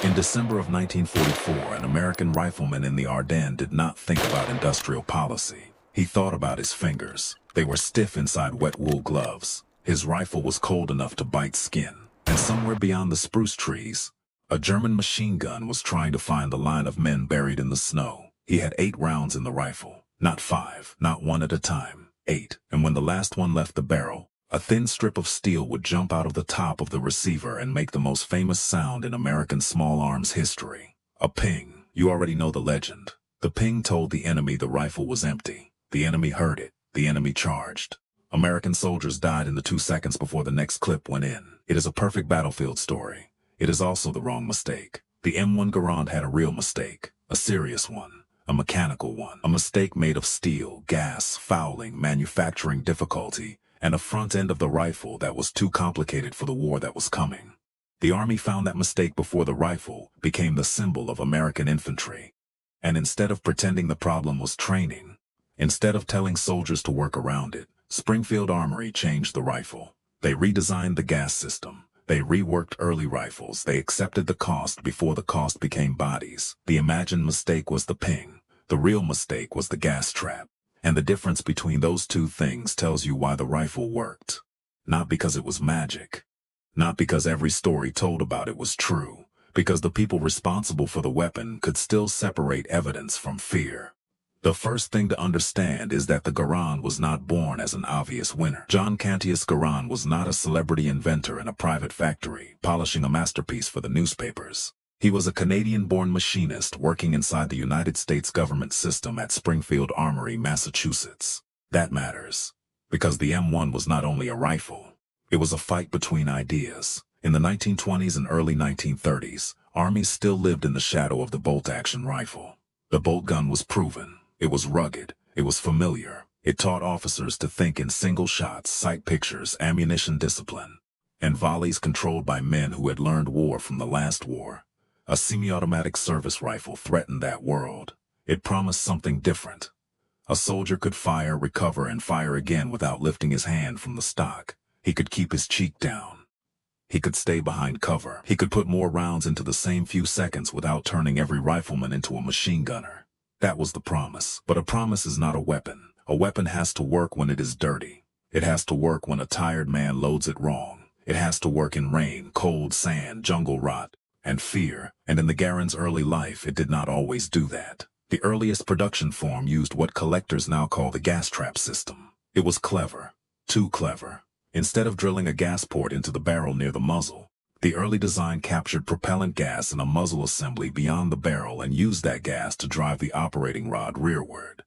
In December of 1944, an American rifleman in the Ardennes did not think about industrial policy. He thought about his fingers. They were stiff inside wet wool gloves. His rifle was cold enough to bite skin. And somewhere beyond the spruce trees, a German machine gun was trying to find the line of men buried in the snow. He had 8 rounds in the rifle. Not 5, not one at a time. 8. And when the last one left the barrel, a thin strip of steel would jump out of the top of the receiver and make the most famous sound in American small arms history. A ping. You already know the legend. The ping told the enemy the rifle was empty. The enemy heard it. The enemy charged. American soldiers died in the 2 seconds before the next clip went in. It is a perfect battlefield story. It is also the wrong mistake. The M1 Garand had a real mistake. A serious one. A mechanical one. A mistake made of steel, gas, fouling, manufacturing difficulty, and a front end of the rifle that was too complicated for the war that was coming. The Army found that mistake before the rifle became the symbol of American infantry. And instead of pretending the problem was training, instead of telling soldiers to work around it, Springfield Armory changed the rifle. They redesigned the gas system. They reworked early rifles. They accepted the cost before the cost became bodies. The imagined mistake was the ping. The real mistake was the gas trap. And the difference between those two things tells you why the rifle worked. Not because it was magic. Not because every story told about it was true. Because the people responsible for the weapon could still separate evidence from fear. The first thing to understand is that the Garand was not born as an obvious winner. John Cantius Garand was not a celebrity inventor in a private factory, polishing a masterpiece for the newspapers. He was a Canadian-born machinist working inside the United States government system at Springfield Armory, Massachusetts. That matters, because the M1 was not only a rifle. It was a fight between ideas. In the 1920s and early 1930s, armies still lived in the shadow of the bolt-action rifle. The bolt gun was proven. It was rugged. It was familiar. It taught officers to think in single shots, sight pictures, ammunition discipline, and volleys controlled by men who had learned war from the last war. A semi-automatic service rifle threatened that world. It promised something different. A soldier could fire, recover, and fire again without lifting his hand from the stock. He could keep his cheek down. He could stay behind cover. He could put more rounds into the same few seconds without turning every rifleman into a machine gunner. That was the promise. But a promise is not a weapon. A weapon has to work when it is dirty. It has to work when a tired man loads it wrong. It has to work in rain, cold, sand, jungle rot, and fear. And in the Garand's early life, it did not always do that. The earliest production form used what collectors now call the gas trap system. It was clever. Too clever. Instead of drilling a gas port into the barrel near the muzzle, the early design captured propellant gas in a muzzle assembly beyond the barrel and used that gas to drive the operating rod rearward.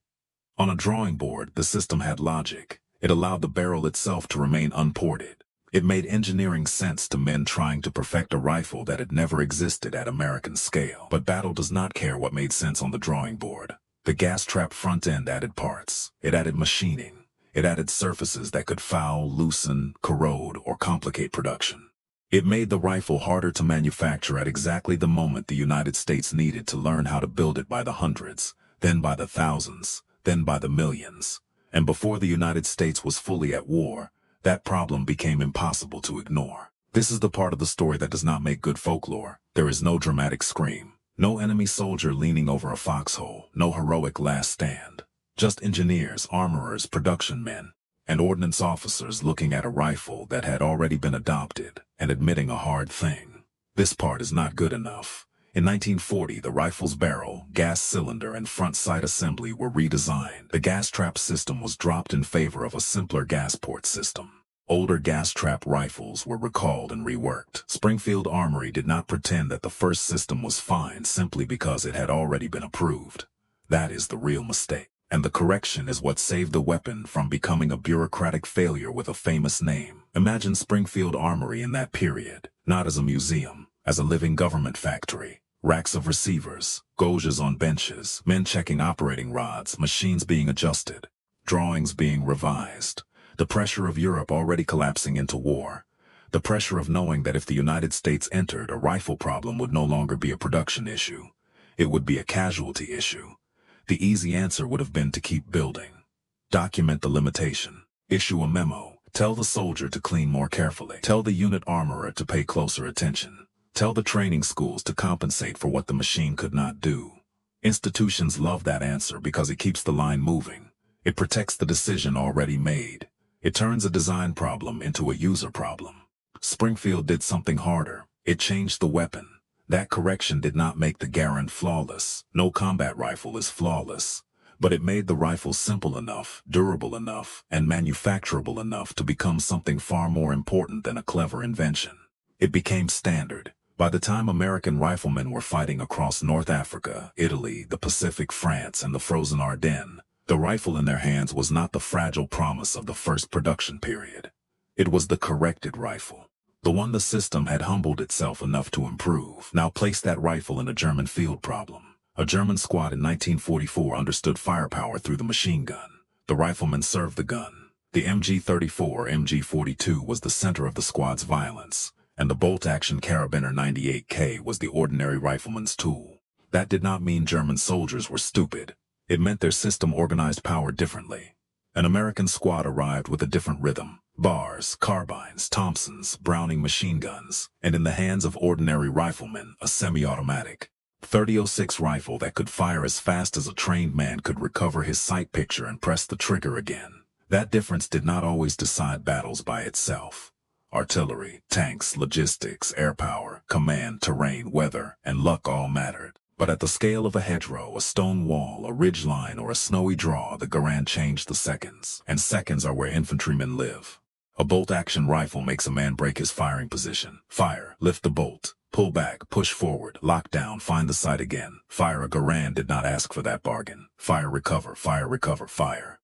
On a drawing board, the system had logic. It allowed the barrel itself to remain unported. It made engineering sense to men trying to perfect a rifle that had never existed at American scale. But battle does not care what made sense on the drawing board. The gas trap front end added parts. It added machining. It added surfaces that could foul, loosen, corrode, or complicate production. It made the rifle harder to manufacture at exactly the moment the United States needed to learn how to build it by the hundreds, then by the thousands, then by the millions. And before the United States was fully at war, that problem became impossible to ignore. This is the part of the story that does not make good folklore. There is no dramatic scream, no enemy soldier leaning over a foxhole, no heroic last stand. Just engineers, armorers, production men, and ordnance officers looking at a rifle that had already been adopted and admitting a hard thing. This part is not good enough. In 1940, the rifle's barrel, gas cylinder, and front sight assembly were redesigned. The gas trap system was dropped in favor of a simpler gas port system. Older gas trap rifles were recalled and reworked. Springfield Armory did not pretend that the first system was fine simply because it had already been approved. That is the real mistake. And the correction is what saved the weapon from becoming a bureaucratic failure with a famous name. Imagine Springfield Armory in that period, not as a museum, as a living government factory. Racks of receivers, gauges on benches, men checking operating rods, machines being adjusted, drawings being revised. The pressure of Europe already collapsing into war. The pressure of knowing that if the United States entered, a rifle problem would no longer be a production issue. It would be a casualty issue. The easy answer would have been to keep building. Document the limitation. Issue a memo. Tell the soldier to clean more carefully. Tell the unit armorer to pay closer attention. Tell the training schools to compensate for what the machine could not do. Institutions love that answer because it keeps the line moving. It protects the decision already made. It turns a design problem into a user problem. Springfield did something harder. It changed the weapon. That correction did not make the Garand flawless. No combat rifle is flawless. But it made the rifle simple enough, durable enough, and manufacturable enough to become something far more important than a clever invention. It became standard. By the time American riflemen were fighting across North Africa, Italy, the Pacific, France, and the frozen Ardennes, the rifle in their hands was not the fragile promise of the first production period. It was the corrected rifle. The one the system had humbled itself enough to improve. Now place that rifle in a German field problem. A German squad in 1944 understood firepower through the machine gun. The riflemen served the gun. The MG-34 or MG-42 was the center of the squad's violence, and the bolt-action carabiner 98K was the ordinary rifleman's tool. That did not mean German soldiers were stupid. It meant their system organized power differently. An American squad arrived with a different rhythm. Bars, carbines, Thompsons, Browning machine guns, and in the hands of ordinary riflemen, a semi-automatic .30-06 rifle that could fire as fast as a trained man could recover his sight picture and press the trigger again. That difference did not always decide battles by itself. Artillery, tanks, logistics, air power, command, terrain, weather, and luck all mattered. But at the scale of a hedgerow, a stone wall, a ridge line, or a snowy draw, the Garand changed the seconds. And seconds are where infantrymen live. A bolt-action rifle makes a man break his firing position. Fire, lift the bolt, pull back, push forward, lock down, find the sight again. Fire. A Garand did not ask for that bargain. Fire, recover, fire.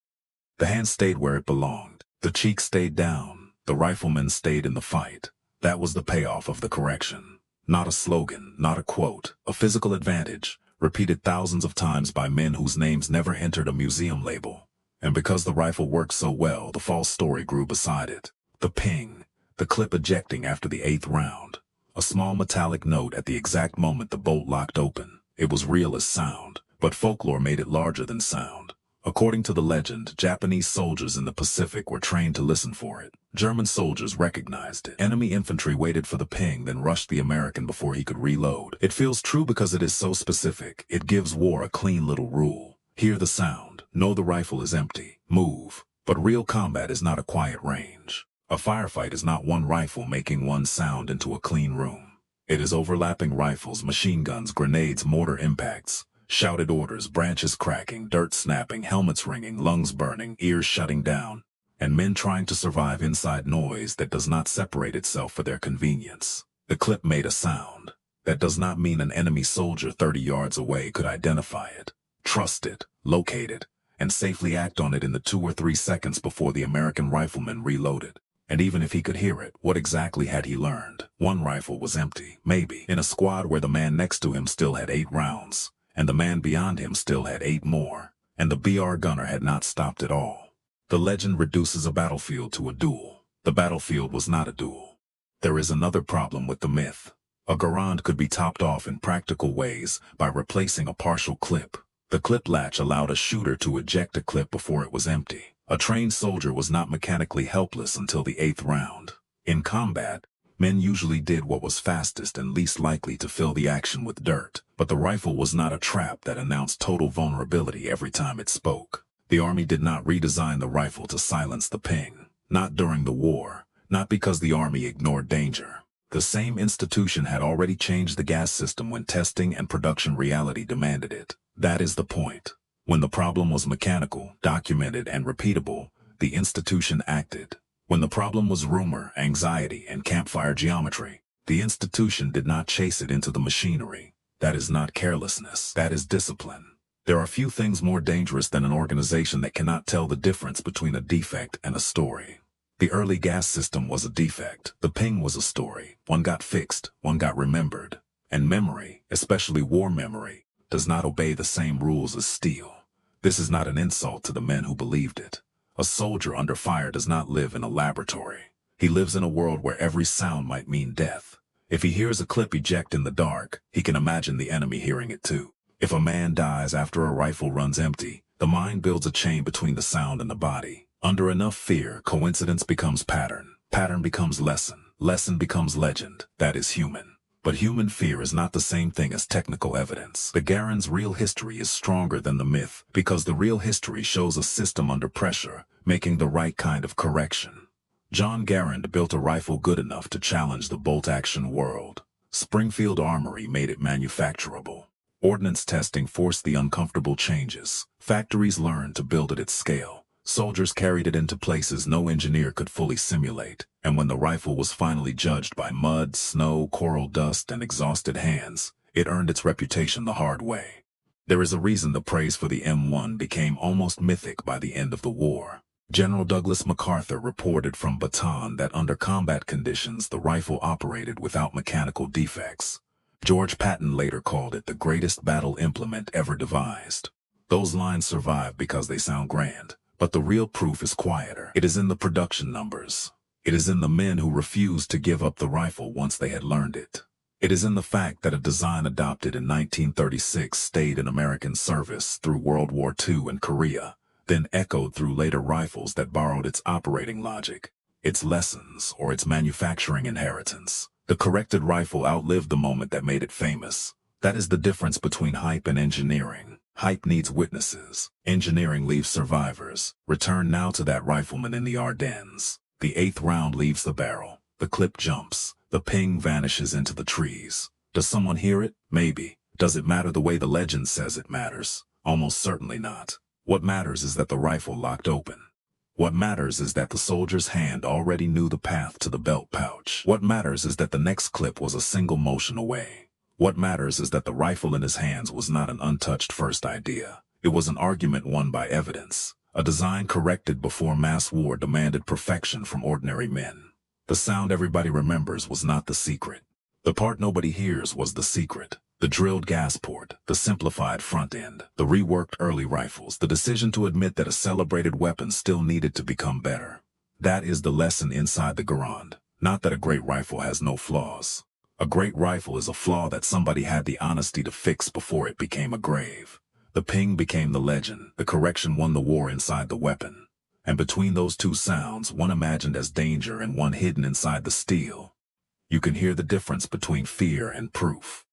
The hand stayed where it belonged. The cheek stayed down. The rifleman stayed in the fight. That was the payoff of the correction. Not a slogan, not a quote, a physical advantage, repeated thousands of times by men whose names never entered a museum label. And because the rifle worked so well, the false story grew beside it. The ping, the clip ejecting after the 8th round. A small metallic note at the exact moment the bolt locked open. It was real as sound, but folklore made it larger than sound. According to the legend, Japanese soldiers in the Pacific were trained to listen for it. German soldiers recognized it. Enemy infantry waited for the ping, then rushed the American before he could reload. It feels true because it is so specific. It gives war a clean little rule. Hear the sound. Know the rifle is empty. Move. But real combat is not a quiet range. A firefight is not one rifle making one sound into a clean room. It is overlapping rifles, machine guns, grenades, mortar impacts. Shouted orders, branches cracking, dirt snapping, helmets ringing, lungs burning, ears shutting down, and men trying to survive inside noise that does not separate itself for their convenience. The clip made a sound. That does not mean an enemy soldier 30 yards away could identify it, trust it, locate it, and safely act on it in the 2 or 3 seconds before the American rifleman reloaded. And even if he could hear it, what exactly had he learned? One rifle was empty, maybe, in a squad where the man next to him still had 8 rounds. And the man beyond him still had 8 more, and the BR gunner had not stopped at all. The legend reduces a battlefield to a duel. The battlefield was not a duel. There is another problem with the myth. A Garand could be topped off in practical ways by replacing a partial clip. The clip latch allowed a shooter to eject a clip before it was empty. A trained soldier was not mechanically helpless until the 8th round. In combat, men usually did what was fastest and least likely to fill the action with dirt. But the rifle was not a trap that announced total vulnerability every time it spoke. The Army did not redesign the rifle to silence the ping. Not during the war. Not because the Army ignored danger. The same institution had already changed the gas system when testing and production reality demanded it. That is the point. When the problem was mechanical, documented, and repeatable, the institution acted. When the problem was rumor, anxiety, and campfire geometry, the institution did not chase it into the machinery. That is not carelessness. That is discipline. There are few things more dangerous than an organization that cannot tell the difference between a defect and a story. The early gas system was a defect. The ping was a story. One got fixed, one got remembered. And memory, especially war memory, does not obey the same rules as steel. This is not an insult to the men who believed it. A soldier under fire does not live in a laboratory. He lives in a world where every sound might mean death. If he hears a clip eject in the dark, he can imagine the enemy hearing it too. If a man dies after a rifle runs empty, the mind builds a chain between the sound and the body. Under enough fear, coincidence becomes pattern. Pattern becomes lesson. Lesson becomes legend. That is human. But human fear is not the same thing as technical evidence. The Garand's real history is stronger than the myth, because the real history shows a system under pressure, making the right kind of correction. John Garand built a rifle good enough to challenge the bolt-action world. Springfield Armory made it manufacturable. Ordnance testing forced the uncomfortable changes. Factories learned to build it at scale. Soldiers carried it into places no engineer could fully simulate. And when the rifle was finally judged by mud, snow, coral dust, and exhausted hands, it earned its reputation the hard way. There is a reason the praise for the M1 became almost mythic by the end of the war. General Douglas MacArthur reported from Bataan that under combat conditions the rifle operated without mechanical defects. George Patton later called it the greatest battle implement ever devised. Those lines survive because they sound grand, but the real proof is quieter. It is in the production numbers. It is in the men who refused to give up the rifle once they had learned it. It is in the fact that a design adopted in 1936 stayed in American service through World War II and Korea, then echoed through later rifles that borrowed its operating logic, its lessons, or its manufacturing inheritance. The corrected rifle outlived the moment that made it famous. That is the difference between hype and engineering. Hype needs witnesses. Engineering leaves survivors. Return now to that rifleman in the Ardennes. The 8th round leaves the barrel. The clip jumps. The ping vanishes into the trees. Does someone hear it? Maybe. Does it matter the way the legend says it matters? Almost certainly not. What matters is that the rifle locked open. What matters is that the soldier's hand already knew the path to the belt pouch. What matters is that the next clip was a single motion away. What matters is that the rifle in his hands was not an untouched first idea. It was an argument won by evidence. A design corrected before mass war demanded perfection from ordinary men. The sound everybody remembers was not the secret. The part nobody hears was the secret. The drilled gas port, the simplified front end, the reworked early rifles, the decision to admit that a celebrated weapon still needed to become better. That is the lesson inside the Garand. Not that a great rifle has no flaws. A great rifle is a flaw that somebody had the honesty to fix before it became a grave. The ping became the legend. The correction won the war inside the weapon. And between those two sounds, one imagined as danger and one hidden inside the steel, you can hear the difference between fear and proof.